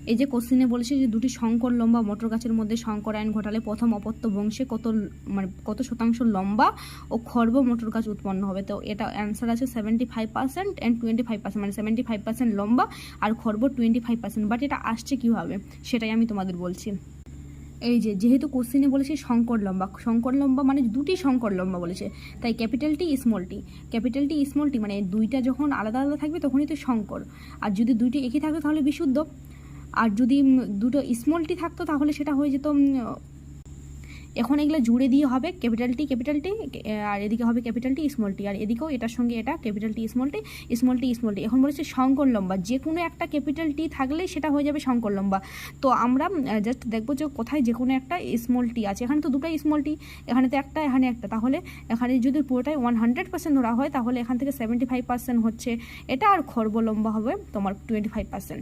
এই যে কোশ্চিনে বলেছে যে দুটি শঙ্কর লম্বা মটর গাছের মধ্যে শঙ্করায়ন ঘটালে প্রথম অপত্য বংশে কত শতাংশ লম্বা ও খর্ব মটর গাছ উৎপন্ন হবে। তো এটা অ্যান্সার আছে 75% অ্যান্ড 25%, মানে 75% লম্বা আর খর্ব 25%। বাট এটা আসছে কীভাবে সেটাই আমি তোমাদের বলছি। এই যেহেতু কোশ্চিনে বলেছে শঙ্কর লম্বা মানে দুটি শঙ্কর লম্বা বলেছে, তাই ক্যাপিটাল টি স্মল টি মানে দুইটা যখন আলাদা আলাদা থাকবে তখনই তো শঙ্কর, আর যদি দুইটি একই থাকতো তাহলে বিশুদ্ধ, আর যদি দুটো স্মল টি থাকতো তাহলে সেটা হয়ে যেত। এখন এগুলো জুড়ে দিয়ে হবে ক্যাপিটাল টি আর এদিকে হবে ক্যাপিটাল টি স্মল টি, আর এদিকেও এটার সঙ্গে এটা ক্যাপিটাল টি স্মল টি। এখন বলেছে শঙ্কর লম্বা, যে কোনো একটা ক্যাপিটাল টি থাকলেই সেটা হয়ে যাবে শঙ্কর লম্বা। তো আমরা জাস্ট দেখবো যে কোথায় যে কোনো একটা স্মল টি আছে। এখানে তো দুটোই স্মল টি, এখানে তো একটা এখানে একটা, তাহলে এখানে যদি পুরোটাই 100% ধরা হয় তাহলে এখান থেকে 75% হচ্ছে এটা, আর খর্ব লম্বা হবে তোমার 25%।